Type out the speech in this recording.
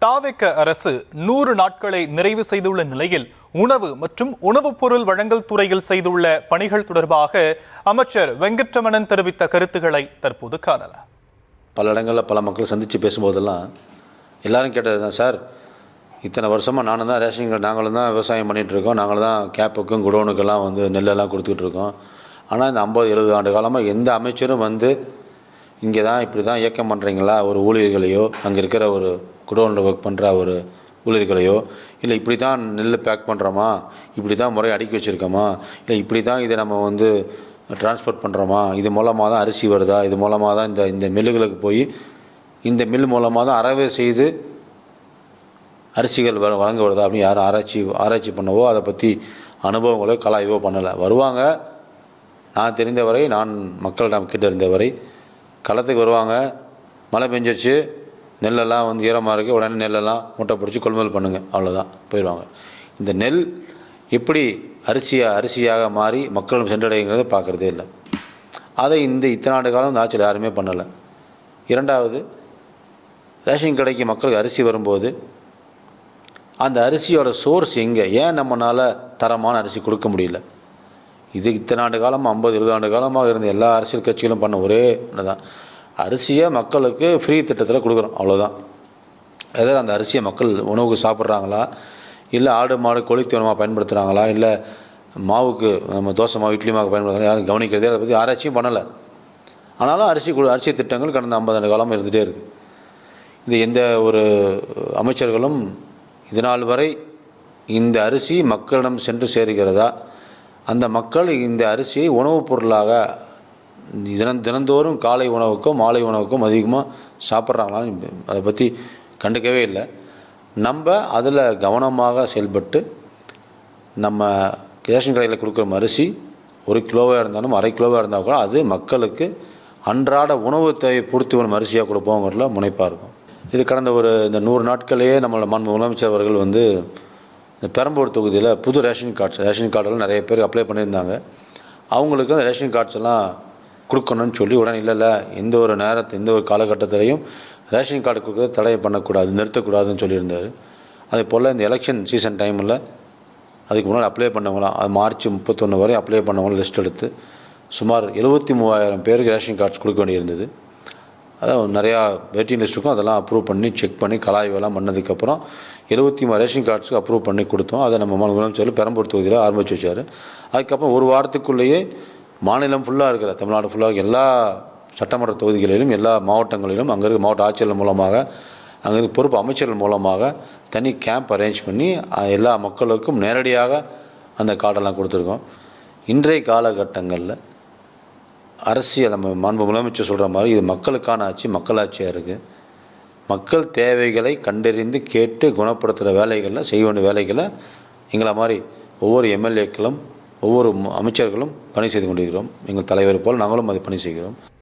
தாவேக்க அரசு 100 நாட்களை நிறைவு செய்துள்ள நிலையில் உணவு மற்றும் உணவுப் பொருள் வழங்கல் துறையில் செய்துள்ள பணிகள் தொடர்பாக அமைச்சர் வெங்கட்ரமணன் தெரிவித்த கருத்துக்களை தற்போது காணலாம். பல இடங்களில் பல மக்கள் சந்தித்து பேசும்போதெல்லாம் எல்லாரும் கேட்டது தான், சார் இத்தனை வருஷமாக நானும் தான் நாங்களும் தான் விவசாயம் பண்ணிகிட்ருக்கோம், நாங்களும் தான் கேப்புக்கும் குடோனுக்கெல்லாம் நெல்லெல்லாம் கொடுத்துக்கிட்டு இருக்கோம். ஆனால் இந்த 50-70 ஆண்டு காலமாக எந்த அமைச்சரும் இங்கே தான் இப்படி தான் இயக்கம் பண்ணுறீங்களா, ஒரு ஊழியர்களையோ அங்கே இருக்கிற ஒரு குடோனில் ஒர்க் பண்ணுற ஒரு ஊழியர்களையோ, இல்லை இப்படி தான் நெல் பேக் பண்ணுறோமா, இப்படி தான் முறையை அடுக்கி வச்சுருக்கோமா, இல்லை இப்படி தான் இதை நம்ம டிரான்ஸ்போர்ட் பண்ணுறோமா, இது மூலமாக தான் அரிசி வருதா, இது மூலமாக தான் இந்த மில்லுகளுக்கு போய் இந்த மில் மூலமாக தான் அறவே செய்து அரிசிகள் வழங்க வருதா அப்படின்னு யாரும் ஆராய்ச்சி பண்ணவோ அதை பற்றி அனுபவங்களோ கலாய்வோ பண்ணலை. வருவாங்க, நான் தெரிந்தவரை, நான் மக்களிடம் கிட்ட இருந்தவரை களத்துக்கு வருவாங்க, மழை பெஞ்சிருச்சு, நெல்லெல்லாம் ஈரமாக இருக்குது, உடனே நெல்லெல்லாம் மூட்டை பிடிச்சி கொள்முதல் பண்ணுங்கள், அவ்வளோதான், போயிடுவாங்க. இந்த நெல் எப்படி அரிசியாக மாறி மக்களும் சென்றடைங்கிறத பார்க்குறதே இல்லை. அதை இத்தனை ஆண்டு காலம் ஆட்சியில் யாருமே பண்ணலை. இரண்டாவது, ரேஷன் கடைக்கு மக்களுக்கு அரிசி வரும்போது அந்த அரிசியோட சோர்ஸ் எங்கே, ஏன் நம்மளால் தரமான அரிசி கொடுக்க முடியல? இது இத்தனை ஆண்டு காலமாக 50-20 ஆண்டு காலமாக இருந்த எல்லா அரசியல் கட்சிகளும் பண்ண ஒரே தான், அரிசியை மக்களுக்கு ஃப்ரீ திட்டத்தில் கொடுக்குறோம், அவ்வளோதான். அதாவது அந்த அரிசியை மக்கள் உணவுக்கு சாப்பிட்றாங்களா, இல்லை ஆடு மாடு கோழித்தீவனமாக பயன்படுத்துகிறாங்களா, இல்லை மாவுக்கு நம்ம தோசை மாவு இட்லி மாவு பயன்படுத்துகிறாங்க, யாரும் கவனிக்கிறதே, அதை பற்றி ஆராய்ச்சியும் பண்ணலை. ஆனாலும் அரிசி திட்டங்கள் கடந்த 50 ஆண்டு காலமாக இருந்துகிட்டே இருக்குது. இது எந்த ஒரு அமைச்சர்களும் இதனால் வரை இந்த அரிசி மக்களிடம் சென்று சேருகிறதா, அந்த மக்கள் இந்த அரிசியை உணவுப் பொருளாக தினந்தோறும் காலை உணவுக்கும் மாலை உணவுக்கும் அதிகமாக சாப்பிட்றாங்களான்னு அதை பற்றி கண்டுக்கவே இல்லை. நம்ம அதில் கவனமாக செயல்பட்டு நம்ம ரேஷன் கடையில் கொடுக்குற அரிசி 1 கிலோவாக இருந்தாலும் 1/2 கிலோவாக இருந்தால் கூட அது மக்களுக்கு அன்றாட உணவு தேவை பூர்த்தி வரும் அரிசியாக கொடுப்போங்கிறதுல முனைப்பாக இருக்கும். இது கடந்த இந்த 100 நாட்களையே நம்மளோட முதலமைச்சர் அவர்கள் இந்த பெரம்பூர் தொகுதியில் புது ரேஷன் கார்டெல்லாம் நிறைய பேர் அப்ளை பண்ணியிருந்தாங்க. அவங்களுக்கு அந்த ரேஷன் கார்ட்ஸ் எல்லாம் கொடுக்கணும்னு சொல்லி உடனே இல்லை எந்த ஒரு காலகட்டத்திலையும் ரேஷன் கார்டு கொடுக்கறத தடை பண்ணக்கூடாது, நிறுத்தக்கூடாதுன்னு சொல்லியிருந்தார். அதே போல் இந்த எலெக்ஷன் சீசன் டைமில் அதுக்கு முன்னாடி அப்ளை பண்ணவங்களாம் மார்ச் 31 வரை அப்ளை பண்ணவங்களும் லிஸ்ட் எடுத்து சுமார் 73,000 பேருக்கு ரேஷன் கார்ட்ஸ் கொடுக்க வேண்டியிருந்தது. அதான் நிறையா வெயிட்டிங் லிஸ்ட்டுக்கும் அதெல்லாம் அப்ரூவ் பண்ணி செக் பண்ணி கலாய்வெல்லாம் பண்ணதுக்கப்புறம் 73 ரேஷன் கார்ட்ஸுக்கு அப்ரூவ் பண்ணி கொடுத்தோம். அதை நம்ம முதலமைச்சர் பெரம்பூர் தொகுதியில் ஆரம்பித்து வச்சார். அதுக்கப்புறம் ஒரு வாரத்துக்குள்ளேயே மாநிலம் ஃபுல்லாக இருக்கிற தமிழ்நாடு ஃபுல்லாக எல்லா சட்டமன்ற தொகுதிகளிலும் எல்லா மாவட்டங்களிலும் அங்கே இருக்க மாவட்ட ஆட்சியர்கள் மூலமாக அங்கே இருக்க பொறுப்பு அமைச்சர்கள் மூலமாக தனி கேம்ப் அரேஞ்ச் பண்ணி எல்லா மக்களுக்கும் நேரடியாக அந்த கார்டெல்லாம் கொடுத்துருக்கோம். இன்றைய காலகட்டங்களில் அரசியல் நம்ம மாண்பு முதலமைச்சர் சொல்கிற மாதிரி இது மக்களுக்கான ஆட்சி, மக்களாட்சியாக இருக்குது. மக்கள் தேவைகளை கண்டறிந்து கேட்டு குணப்படுத்துகிற வேலைகளில் செய்ய வேண்டிய வேலைகளை எங்களை மாதிரி ஒவ்வொரு எம்எல்ஏக்களும் ஒவ்வொரு அமைச்சர்களும் பணி செய்து கொண்டிருக்கிறோம். எங்கள் தலைவர் போல் நாங்களும் அதை பணி செய்கிறோம்.